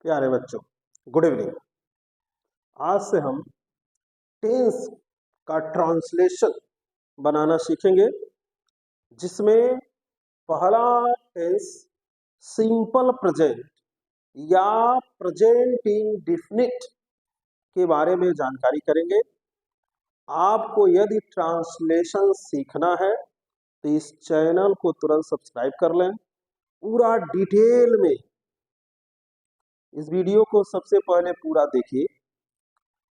प्यारे बच्चों, good evening. आज से हम टेंस का ट्रांसलेशन बनाना सीखेंगे, जिसमें पहला टेंस सिंपल प्रेजेंट या प्रेजेंट इंडेफिनिट के बारे में जानकारी करेंगे। आपको यदि ट्रांसलेशन सीखना है तो इस चैनल को तुरंत सब्सक्राइब कर लें। पूरा डिटेल में इस वीडियो को सबसे पहले पूरा देखिए,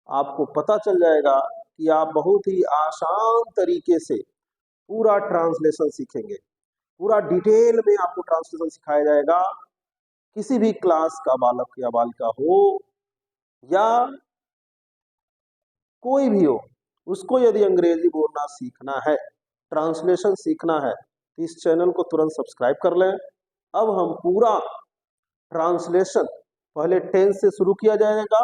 आपको पता चल जाएगा कि आप बहुत ही आसान तरीके से पूरा ट्रांसलेशन सीखेंगे। पूरा डिटेल में आपको ट्रांसलेशन सिखाया जाएगा। किसी भी क्लास का बालक या बालिका हो या कोई भी हो, उसको यदि अंग्रेजी बोलना सीखना है, ट्रांसलेशन सीखना है, तो इस चैनल को तुरंत सब्सक्राइब कर लें। अब हम पूरा ट्रांसलेशन पहले टेंस से शुरू किया जाएगा,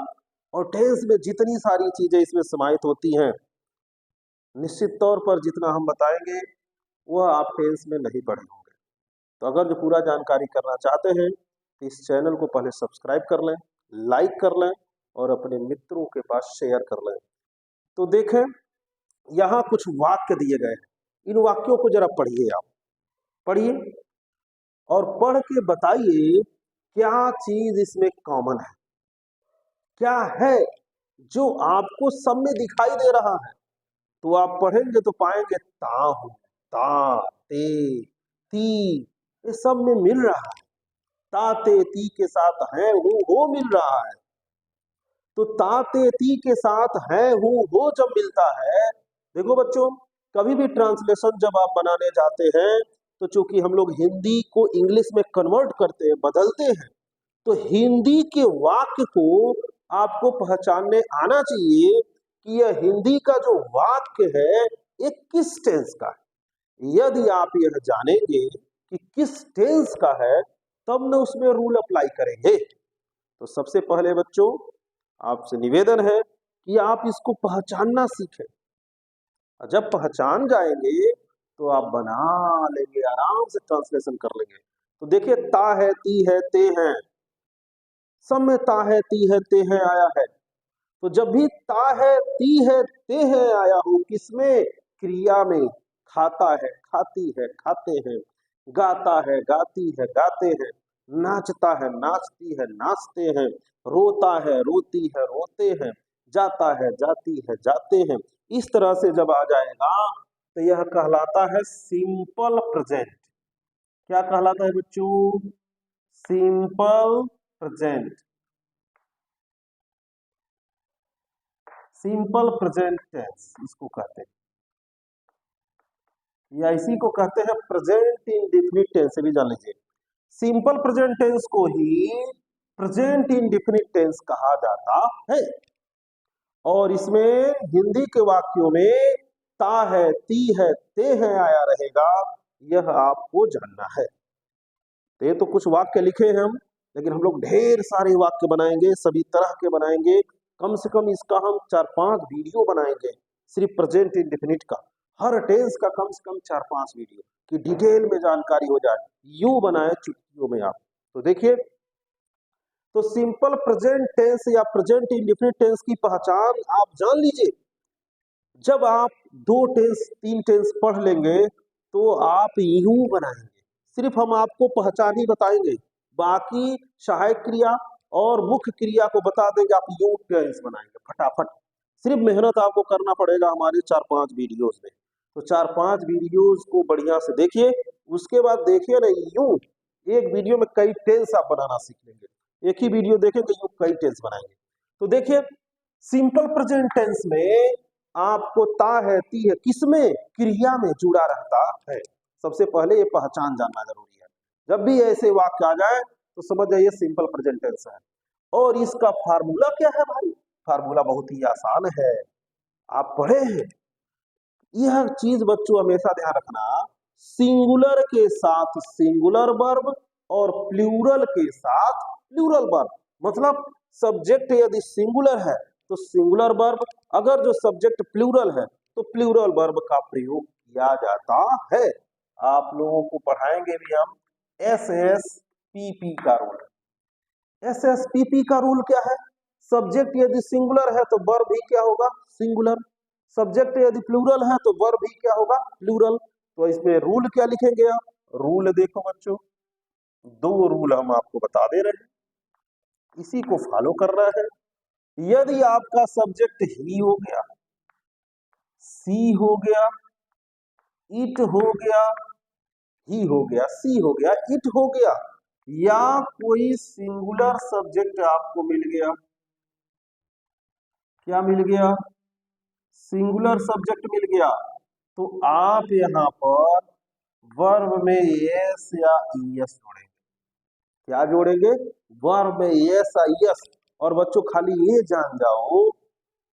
और टेंस में जितनी सारी चीजें इसमें समाहित होती हैं, निश्चित तौर पर जितना हम बताएंगे वह आप टेंस में नहीं पढ़े होंगे। तो अगर जो पूरा जानकारी करना चाहते हैं तो इस चैनल को पहले सब्सक्राइब कर लें, लाइक कर लें और अपने मित्रों के पास शेयर कर लें। तो देखें, यहाँ कुछ वाक्य दिए गए हैं। इन वाक्यों को जरा पढ़िए, आप पढ़िए और पढ़ के बताइए क्या चीज इसमें कॉमन है, क्या है जो आपको सब में दिखाई दे रहा है। तो आप पढ़ेंगे तो पाएंगे ता हूं, ता, ते, ती, ये सब में मिल रहा है। ता ते ती के साथ है हूं हो मिल रहा है। तो ता ते ती के साथ है हूं हो जब मिलता है, देखो बच्चों, कभी भी ट्रांसलेशन जब आप बनाने जाते हैं तो चूंकि हम लोग हिंदी को इंग्लिश में कन्वर्ट करते हैं, बदलते हैं, तो हिंदी के वाक्य को आपको पहचानने आना चाहिए कि यह हिंदी का जो वाक्य है ये किस टेंस का है। यदि आप यह जानेंगे कि किस टेंस का है, तब न उसमें रूल अप्लाई करेंगे। तो सबसे पहले बच्चों, आपसे निवेदन है कि आप इसको पहचानना सीखें। जब पहचान जाएंगे तो आप बना लेंगे, आराम से ट्रांसलेशन कर लेंगे। तो देखिए, ता है, ती है, ते हैं, सब में ता है, ती है, ते हैं आया है। तो जब भी ता है, ती है, ते हैं आया हो, किसमें? क्रिया में। खाता है, खाती है, खाते हैं, गाता है, गाती है, गाते हैं, नाचता है, नाचती है, नाचते हैं, रोता है, रोती है, रोते हैं, जाता है, जाती है, जाते हैं। इस तरह से जब आ जाएगा तो यह कहलाता है सिंपल प्रेजेंट। क्या कहलाता है बच्चों? Simple present. Simple present tense इसको कहते हैं, या इसी को कहते हैं प्रेजेंट इंडेफिनिट टेंस। भी जान लीजिए, सिंपल प्रेजेंट टेंस को ही प्रेजेंट इंडेफिनिट टेंस कहा जाता है। और इसमें हिंदी के वाक्यों में ता है, ती है, ते है आया रहेगा, यह आपको जानना है। तो ये तो कुछ वाक्य लिखे हैं हम, लेकिन हम लोग ढेर सारे वाक्य बनाएंगे, सभी तरह के बनाएंगे। कम से कम इसका हम 4-5 वीडियो बनाएंगे, सिर्फ प्रेजेंट इंडेफिनिट का। हर टेंस का कम से कम 4-5 वीडियो की डिटेल में जानकारी हो जाए, यूं बनाए चुटकियों में आप। तो देखिए, तो सिंपल प्रेजेंट टेंस या प्रेजेंट इंडेफिनिट टेंस की पहचान आप जान लीजिए। जब आप 2 टेंस 3 टेंस पढ़ लेंगे तो आप यूं बनाएंगे। सिर्फ हम आपको पहचान ही बताएंगे, बाकी सहायक क्रिया और मुख्य क्रिया को बता देंगे, आप यूं टेंस बनाएंगे फटाफट। सिर्फ मेहनत आपको करना पड़ेगा हमारे 4-5 वीडियोस में। तो 4-5 वीडियोस को बढ़िया से देखिए, उसके बाद देखिए ना, यूं एक वीडियो में कई टेंस आप बनाना सीख लेंगे। एक ही वीडियो देखेंगे, यूं कई टेंस बनाएंगे। तो देखिए, सिंपल प्रेजेंट टेंस में आपको ता है, ती है, किसमें? क्रिया में जुड़ा रहता है। सबसे पहले ये पहचान जानना जरूरी है। जब भी ऐसे वाक्य आ जाए तो समझ जाइए सिंपल प्रेजेंट टेंस है। और इसका फार्मूला क्या है भाई? फार्मूला बहुत ही आसान है, आप पढ़े हैं। यह चीज बच्चों हमेशा ध्यान रखना, सिंगुलर के साथ सिंगुलर वर्ब और प्लूरल के साथ प्लूरल वर्ब। मतलब सब्जेक्ट यदि सिंगुलर है तो सिंगुलर वर्ब, अगर जो सब्जेक्ट प्लूरल है तो प्लूरल वर्ब का प्रयोग किया जाता है। आप लोगों को पढ़ाएंगे भी हम SSPP का रूल। SSPP का रूल क्या है? सब्जेक्ट यदि सिंगुलर है तो वर्ब भी क्या होगा? सिंगुलर। सब्जेक्ट यदि प्लूरल है तो वर्ब भी क्या होगा? प्लूरल। तो इसमें रूल क्या लिखेंगे आप? रूल देखो बच्चों, दो रूल हम आपको बता दे रहे हैं, इसी को फॉलो करना है। यदि आपका सब्जेक्ट ही हो गया, सी हो गया, इट हो गया, ही हो गया, सी हो गया, इट हो गया, या कोई सिंगुलर सब्जेक्ट आपको मिल गया, क्या मिल गया? सिंगुलर सब्जेक्ट मिल गया, तो आप यहां पर वर्ब में एस या ईएस जोड़ेंगे। क्या जोड़ेंगे? वर्ब में एस या ईएस। और बच्चों खाली ये जान जाओ,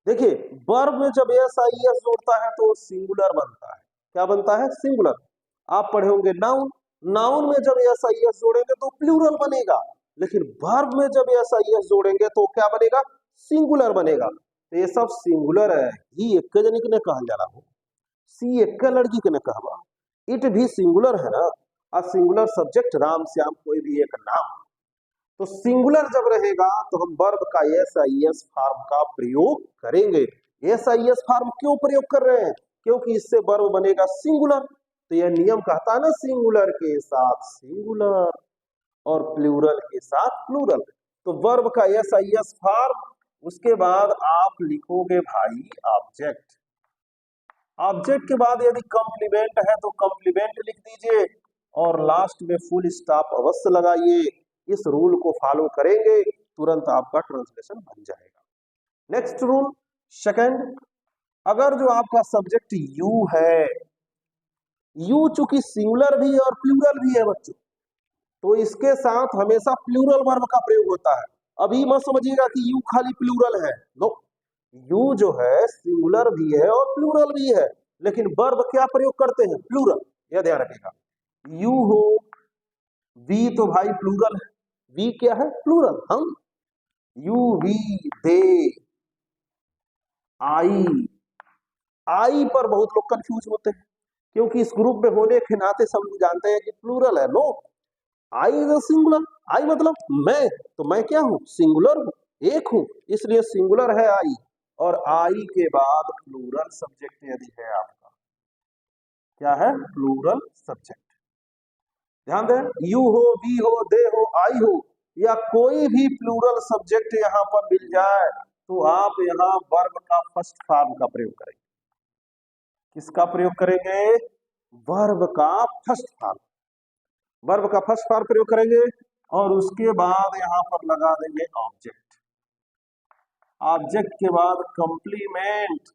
देखिए वर्ब में जब एस या ईएस जोड़ता है तो सिंगुलर बनता है। क्या बनता है? सिंगुलर। आप पढ़े होंगे नाउन, नाउन में जब एस या ईएस जोड़ेंगे तो प्लूरल बनेगा, लेकिन वर्ब में जब एस या ईएस जोड़ेंगे तो क्या बनेगा? सिंगुलर बनेगा। तो ये सब सिंगुलर है। ही एक जनी के ने कहल जाला हो, सी एक लड़की के ने कहवा, इट भी सिंगुलर है ना। आ सिंगुलर सब्जेक्ट राम श्याम कोई भी एक नाम, तो सिंगुलर जब रहेगा तो हम वर्ब का एस आई एस फॉर्म का प्रयोग करेंगे। एस आई एस फॉर्म क्यों प्रयोग कर रहे हैं? क्योंकि इससे वर्ब बनेगा सिंगुलर। तो यह नियम कहता है ना, सिंगुलर के साथ सिंगुलर और प्लूरल के साथ प्लूरल। तो वर्ब का एस आई एस फॉर्म, उसके बाद आप लिखोगे भाई ऑब्जेक्ट। ऑब्जेक्ट के बाद यदि कॉम्प्लीमेंट है तो कॉम्प्लीमेंट लिख दीजिए, और लास्ट में फुल स्टॉप अवश्य लगाइए। इस रूल को फॉलो करेंगे, तुरंत आपका ट्रांसलेशन बन जाएगा। नेक्स्ट रूल सेकंड, अगर जो आपका सब्जेक्ट यू है, यू चूंकि सिंगुलर भी है और प्लूरल भी है बच्चों, तो इसके साथ हमेशा प्लूरल वर्ब का प्रयोग होता है। अभी मत समझिएगा कि यू खाली प्लूरल है, नो, यू जो है सिंगुलर भी है और प्लूरल भी है, लेकिन वर्ब क्या प्रयोग करते हैं? प्लूरल। यह ध्यान रखिएगा, यू हो, वी तो भाई प्लूरल है, वी क्या है? प्लूरल। हम यू, वी, दे, आई, आई पर बहुत लोग कंफ्यूज होते हैं, क्योंकि इस ग्रुप में होने के नाते सब लोग जानते हैं कि प्लूरल है। No, I is singular. I मतलब मैं, तो मैं क्या हूं? सिंगुलर हूं, एक हूं, इसलिए सिंगुलर है आई। और आई के बाद प्लूरल सब्जेक्ट यदि है आपका, क्या है? Plural subject. ध्यान दें, यू हो, वी हो, दे हो, आई हो, या कोई भी प्लूरल सब्जेक्ट यहां पर मिल जाए तो आप यहां वर्ब का फर्स्ट फॉर्म का प्रयोग करेंगे। किसका प्रयोग करेंगे? वर्ब का फर्स्ट फॉर्म। वर्ब का फर्स्ट फॉर्म प्रयोग करेंगे, और उसके बाद यहां पर लगा देंगे ऑब्जेक्ट। ऑब्जेक्ट के बाद कंप्लीमेंट,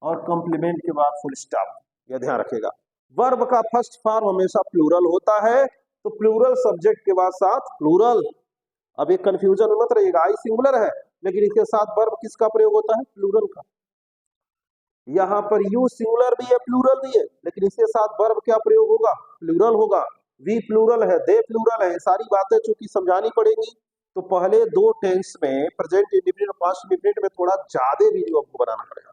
और कंप्लीमेंट के बाद फुल स्टॉप। यह ध्यान रखिएगा, वर्ब का फर्स्ट फॉर्म हमेशा प्लूरल होता है, तो प्लूरल सब्जेक्ट के बाद साथ प्लूरल। अब एक कंफ्यूजन मत रहिएगा, आई सिंगुलर है लेकिन इसके साथ वर्ब किसका प्रयोग होता है? प्लूरल का। यहाँ पर यू सिंगुलर भी है, प्लूरल भी है, लेकिन इसके साथ वर्ब क्या प्रयोग होगा? प्लूरल होगा। वी प्लूरल है, दे प्लूरल है, सारी बातें चूंकि समझानी पड़ेगी, तो पहले दो टेंस में, प्रेजेंट इंडेफिनिट और पास्ट इंडेफिनिट में, थोड़ा ज्यादा वीडियो आपको बनाना पड़ेगा,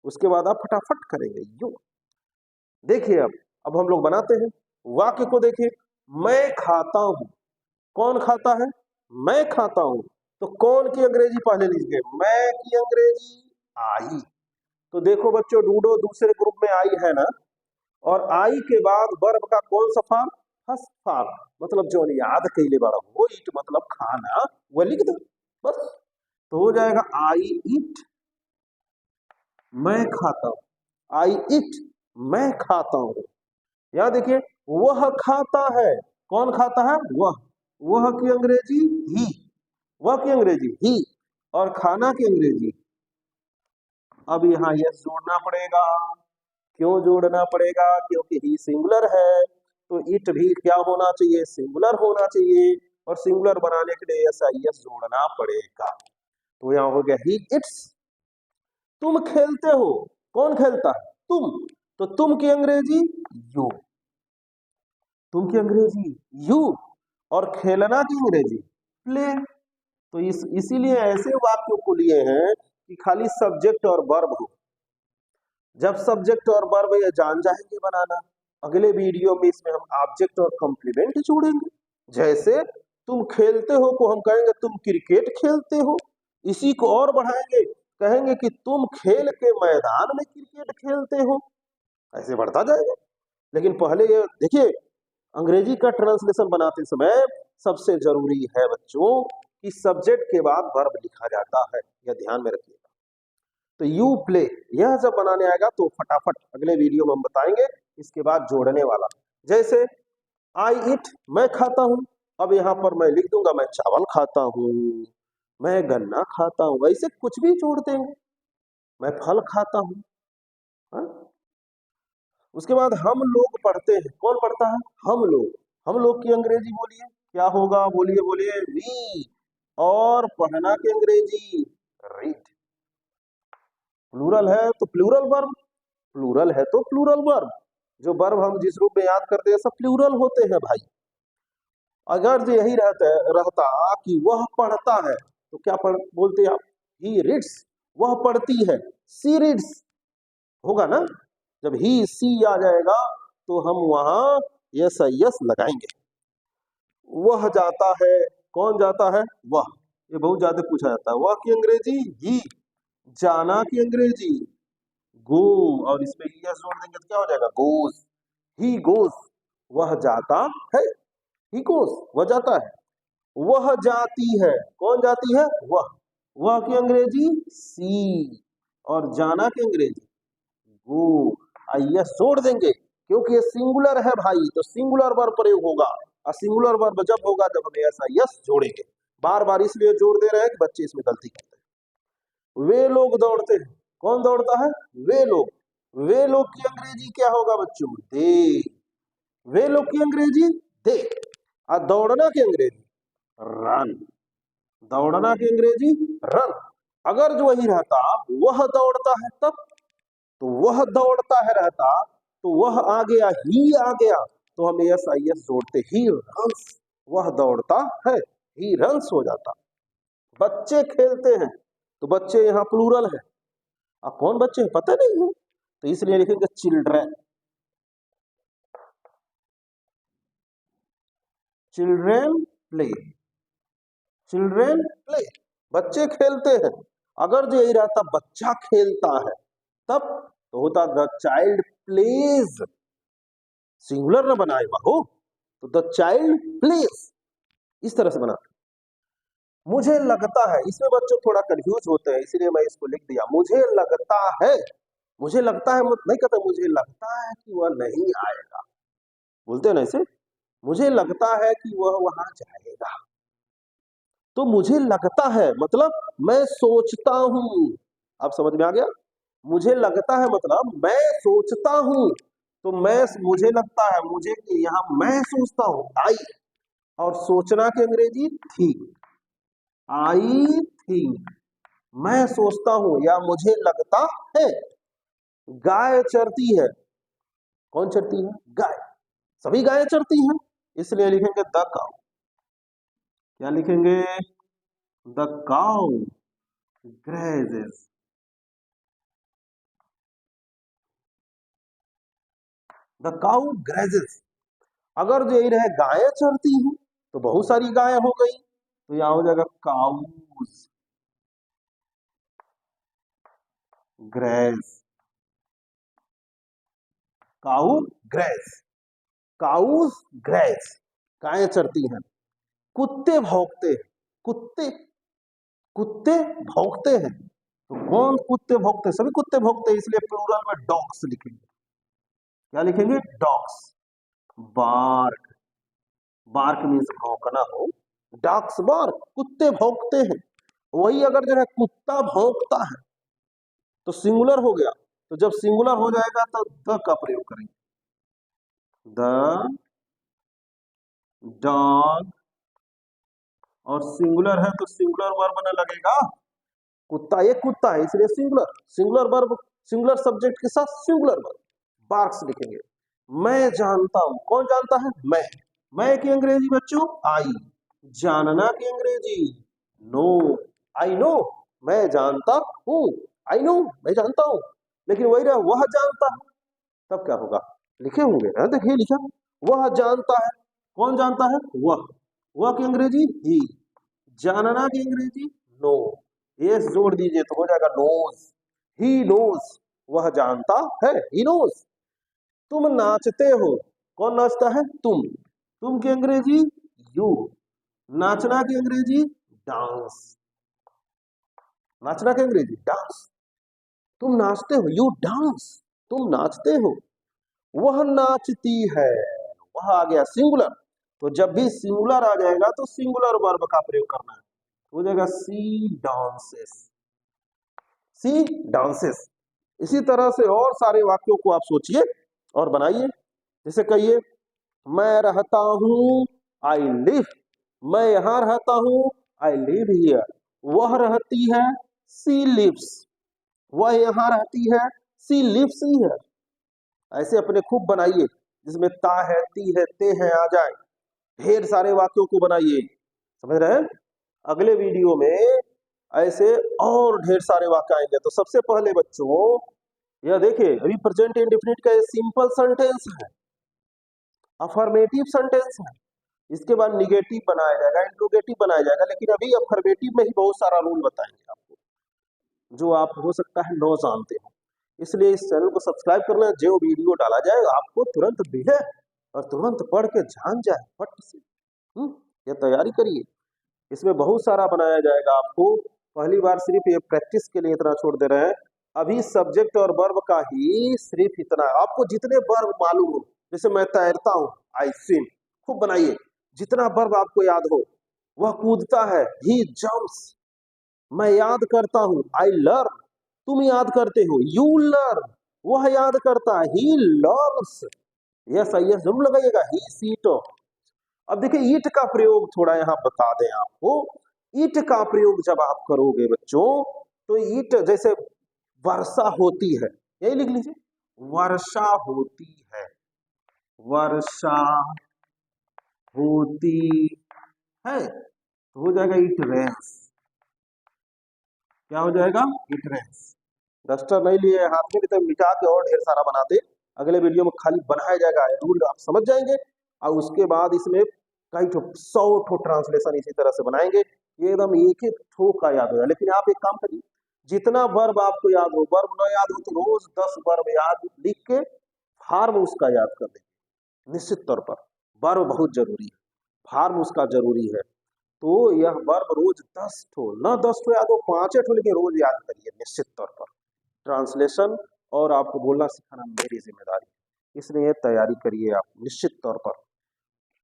उसके बाद आप फटाफट करेंगे। यू देखिए, अब हम लोग बनाते हैं वाक्य को। देखिए, मैं खाता हूं, कौन खाता है? मैं खाता हूं। तो कौन की अंग्रेजी पहले लीजिए? मैं की अंग्रेजी आई। तो देखो बच्चों, डूडो दूसरे ग्रुप में आई है ना, और आई के बाद वर्ब का कौन सा फॉर्म? First form. मतलब जो याद कैले बारा हो, ईट मतलब खाना, वो लिख दो बस, तो हो जाएगा आई ईट, मैं खाता हूं। आई ईट, मैं खाता हूं। यहां देखिए, वह खाता है, कौन खाता है? वह की अंग्रेजी ही, वह की अंग्रेजी ही, और खाना की अंग्रेजी। अब यहाँ यस जोड़ना पड़ेगा। क्यों जोड़ना पड़ेगा? क्योंकि ही सिंगुलर है, तो इट भी क्या होना चाहिए? सिंगुलर होना चाहिए, और सिंगुलर बनाने के लिए एस आई एस जोड़ना पड़ेगा। तो यहाँ हो गया ही इट्स। तुम खेलते हो, कौन खेलता है? तुम। तो तुम की अंग्रेजी यू, तुम की अंग्रेजी यू, और खेलना की अंग्रेजी प्ले। तो इसीलिए ऐसे वाक्यों को लिए हैं कि खाली सब्जेक्ट और वर्ब हो। जब सब्जेक्ट और वर्ब ये जान जाएंगे बनाना, अगले वीडियो में इसमें हम ऑब्जेक्ट और कॉम्प्लीमेंट जोड़ेंगे। जैसे तुम खेलते हो को हम कहेंगे तुम क्रिकेट खेलते हो। इसी को और बढ़ाएंगे, कहेंगे कि तुम खेल के मैदान में क्रिकेट खेलते हो। ऐसे बढ़ता जाएगा। लेकिन पहले ये देखिए, अंग्रेजी का ट्रांसलेशन बनाते समय सबसे जरूरी है बच्चों कि सब्जेक्ट के बाद वर्ब लिखा जाता है, यह ध्यान में रखिएगा। तो यू प्ले यह जब बनाने आएगा तो फटाफट अगले वीडियो में हम बताएंगे। इसके बाद जोड़ने वाला, जैसे आई इट मैं खाता हूं, अब यहां पर मैं लिख दूंगा मैं चावल खाता हूं, मैं गन्ना खाता हूं, ऐसे कुछ भी जोड़ देंगे, मैं फल खाता हूं। हाँ? उसके बाद हम लोग पढ़ते हैं, कौन पढ़ता है? हम लोग की अंग्रेजी बोलिए क्या होगा, बोलिए बोलिए वी। और पढ़ना की अंग्रेजी रीड। प्लूरल है तो प्लूरल वर्ब, प्लूरल है तो प्लूरल वर्ब। जो वर्ब हम जिस रूप में याद करते हैं सब प्लूरल होते हैं भाई। अगर यही रहता कि वह पढ़ता है तो क्या बोलते हैं आप? He reads. वह पढ़ती है, सी रीड्स होगा ना। जब ही सी आ जाएगा तो हम वहां यस यस लगाएंगे। वह जाता है, कौन जाता है? वह। ये बहुत ज्यादा पूछा जाता है। वह की अंग्रेजी ही, जाना की अंग्रेजी गो, और इसमें यस जोड़ देंगे तो क्या हो जाएगा? गोज। ही गोज, वह जाता है। ही गोज, वह जाता है। वह जाती है, कौन जाती है? वह की अंग्रेजी सी, और जाना की अंग्रेजी गो। यस जोड़ देंगे क्योंकि ये सिंगुलर है भाई, तो सिंगुलर वर्ब प्रयोग होगा। और सिंगुलर वर्ब जब होगा जब हम ऐसा यस जोड़ेंगे। बार बार इसलिए जोड़ दे रहे हैं कि बच्चे इसमें गलती करते हैं। वे लोग दौड़ते हैं, कौन दौड़ता है? वे लोग। वे लोग की अंग्रेजी क्या होगा बच्चों? दे। वे लोग की अंग्रेजी दे। और दौड़ना की अंग्रेजी रन। दौड़ना की अंग्रेजी रन। अगर जो वही रहता वह दौड़ता है तब, तो वह दौड़ता है रहता तो वह आ गया, ही आ गया, तो हम यस आई एस जोड़ते, ही रन्स। वह दौड़ता है, ही रन्स हो जाता। बच्चे खेलते हैं तो बच्चे यहाँ प्लूरल है। अब कौन बच्चे हैं पता नहीं है, तो इसलिए लिखेंगे children. Children play. Children play, बच्चे खेलते हैं। अगर जो यही रहता बच्चा खेलता है तब, तो होता द चाइल्ड प्लेज। सिंगुलर न बनाए हो तो द चाइल्ड प्लेज, इस तरह से बना। मुझे लगता है, इसमें बच्चों थोड़ा कंफ्यूज होते हैं, इसीलिए मैं इसको लिख दिया। मुझे लगता है, मुझे लगता है नहीं कहते, मुझे लगता है कि वह नहीं आएगा, बोलते हैं ना ऐसे। मुझे लगता है कि वह वहां जाएगा, तो मुझे लगता है मतलब मैं सोचता हूं। अब समझ में आ गया? मुझे लगता है मतलब मैं सोचता हूं। तो मुझे लगता है, मुझे यहाँ मैं सोचता हूं, आई। और सोचना की अंग्रेजी थी, आई थिंक। मैं सोचता हूं या मुझे लगता है। गाय चरती है, कौन चरती है? गाय। सभी गायें चरती हैं, इसलिए लिखेंगे द काउ। क्या लिखेंगे? The cow grazes. The cow grazes. अगर जो यही रहे गायें चरती हैं तो बहुत सारी गायें हो गई, तो यहां हो जाएगा cows graze. Cow graze, cows graze, गायें चरती हैं। कुत्ते भौंकते हैं, कुत्ते, कुत्ते भौंकते हैं, तो कौन कुत्ते भौंकते हैं? सभी कुत्ते भौंकते हैं, इसलिए प्लूरल में डॉग्स लिखेंगे। क्या लिखेंगे? डॉग्स। बार्क, बार्क मीन्स भौंकना हो, डॉग्स बार्क, कुत्ते भौंकते हैं। वही अगर जो है कुत्ता भौंकता है तो सिंगुलर हो गया, तो जब सिंगुलर हो जाएगा तो द का प्रयोग करेंगे। द डॉग, और सिंगुलर है तो सिंगुलर वर्ब बनने लगेगा। कुत्ता, एक कुत्ता है इसलिए singular, singular verb, singular subject के साथ सिंगुलर वर्ब, बार्क्स लिखेंगे। मैं जानता हूं, कौन जानता है? मैं की अंग्रेजी बच्चों आई। जानना की अंग्रेजी नो, आई नो। मैं जानता हूं, आई नो, मैं जानता हूं। लेकिन वही रहा वह जानता है, तब क्या होगा? लिखे होंगे ना, देखिए लिखा, वह जानता है, कौन जानता है? वह। वह की अंग्रेजी ही, जानना की अंग्रेजी नो, एस जोड़ दीजिए तो हो जाएगा नोज, ही नोज, वह जानता है, ही नोज। तुम नाचते हो, कौन नाचता है, तुम की अंग्रेजी यू, नाचना की अंग्रेजी डांस, नाचना की अंग्रेजी डांस, तुम नाचते हो, यू डांस, तुम नाचते हो, वह नाचती है, वह आ गया सिंगुलर। तो जब भी सिंगुलर आ जाएगा तो सिंगुलर वर्ब का प्रयोग करना है, हो जाएगा सी डांसेस, सी डांसेस। इसी तरह से और सारे वाक्यों को आप सोचिए और बनाइए। जैसे कहिए, मैं रहता हूं, आई लिव, मैं यहां रहता हूं, आई लिव हियर, वह रहती है, सी लिव्स, वह यहां रहती है, सी लिव्स हियर। ऐसे अपने खूब बनाइए जिसमें ता है, ती है, ते है आ जाए, ढेर सारे वाक्यों को बनाइए, समझ रहे हैं। अगले वीडियो में ऐसे और ढेर सारे वाक्य आएंगे। तो सबसे पहले बच्चों यह देखिए, अभी प्रेजेंट इंडेफिनिट का सिंपल सेंटेंस है, अफर्मेटिव सेंटेंस है, इसके बाद निगेटिव बनाया जाएगा, इंट्रोगेटिव बनाया जाएगा, लेकिन अभी अफर्मेटिव में ही बहुत सारा रूल बताएंगे आपको, जो आप हो सकता है न जानते हो। इसलिए इस चैनल को सब्सक्राइब करना, जो वीडियो डाला जाए आपको तुरंत दिखे और तुरंत पढ़ के जान जाए फट से। ये तैयारी करिए, इसमें बहुत सारा बनाया जाएगा आपको। पहली बार सिर्फ ये प्रैक्टिस के लिए इतना छोड़ दे रहे हैं, अभी सब्जेक्ट और वर्ब का ही सिर्फ इतना, आपको जितने वर्ब मालूम हो, जैसे मैं तैरता हूँ, आई स्विम, खूब बनाइए, जितना वर्ब आपको याद हो। वह कूदता है, ही जंप्स, मैं याद करता हूँ, आई लर्न, तुम याद करते हो, यू लर्न, वह याद करता है, ही लर्न्स, यस यस जरूर लगाइएगा, ही सीट। अब देखिए ईट का प्रयोग थोड़ा यहाँ बता दें आपको, ईट का प्रयोग जब आप करोगे बच्चों, तो ईट जैसे वर्षा होती है, यही लिख लीजिए, वर्षा होती है, वर्षा होती है, तो हो जाएगा इट रेन्स, क्या हो जाएगा, इट रेन्स। डस्टर नहीं लिए हाथ में तो मिटा के और ढेर सारा बनाते, अगले वीडियो में खाली बनाया जाएगा, रूल आप समझ जाएंगे, और उसके बाद इसमें कई 100 ठो ट्रांसलेशन इसी तरह से बनाएंगे, ये एकदम एक एक ठो का याद होगा। लेकिन आप एक काम करिए, जितना वर्ब आपको याद हो, वर्ब ना याद हो तो रोज 10 वर्ब याद लिख के फार्म उसका याद कर देंगे, निश्चित तौर पर वर्ब बहुत जरूरी है, फार्म उसका जरूरी है। तो यह वर्ब रोज 10 ठो, न 10 ठो याद हो, 5 ठो लेके रोज याद करिए निश्चित तौर पर। ट्रांसलेशन और आपको बोलना सिखाना मेरी जिम्मेदारी, इसलिए तैयारी करिए आप निश्चित तौर पर।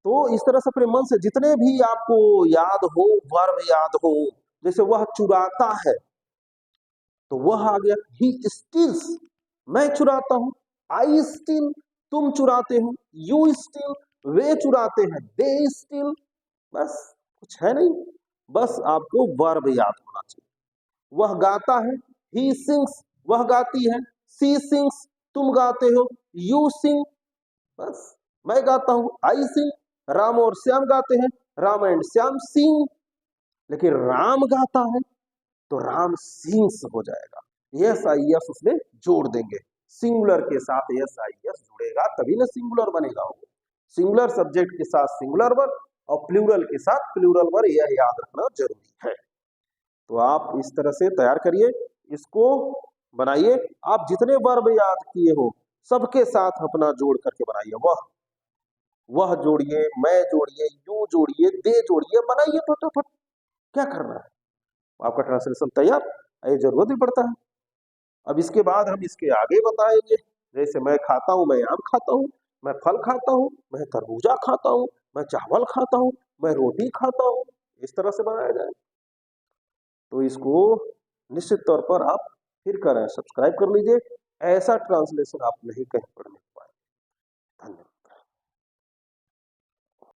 तो इस तरह से अपने मन से जितने भी आपको याद हो, वर्ब याद हो, जैसे वह चुराता है, तो वह आ गया, ही स्टील्स, मैं चुराता हूं, आई स्टील, तुम चुराते हो, यू स्टील, वे चुराते हैं, दे स्टील, बस कुछ है नहीं, बस आपको वर्ब याद होना चाहिए। वह गाता है, ही सिंग्स, वह गाती है, सी सिंग्स, तुम गाते हो, यू सिंग, बस मैं गाता हूं, आई सिंग, राम और श्याम गाते हैं, राम एंड श्याम सिंग, लेकिन राम गाता है तो राम सिंग्स हो जाएगा, यस आई यस उसमें जोड़ देंगे, सिंगुलर के साथ यस आई यस जुड़ेगा तभी ना सिंगुलर बनेगा। वो सिंगुलर सब्जेक्ट के साथ सिंगुलर वर्ब और प्लूरल के साथ प्लूरल वर्ब, यह याद रखना जरूरी है। तो आप इस तरह से तैयार करिए, इसको बनाइए, आप जितने वर्ब याद किए हो सबके साथ अपना जोड़ करके बनाइए, वह जोड़िए, मैं जोड़िए, यू जोड़िए, दे जोड़िए, बनाइए फटाफट, क्या करना है, आपका ट्रांसलेशन तैयार, ये जरूरत भी पड़ता है। अब इसके बाद हम इसके आगे बताएंगे, जैसे मैं खाता हूं, मैं आम खाता हूं, मैं फल खाता हूं, मैं तरबूजा खाता हूं, मैं चावल खाता हूं, मैं रोटी खाता हूं, इस तरह से बनाया जाए। तो इसको निश्चित तौर पर आप फिर करें, सब्सक्राइब कर लीजिए, ऐसा ट्रांसलेशन आप नहीं कहीं पढ़ने पाए। धन्यवाद।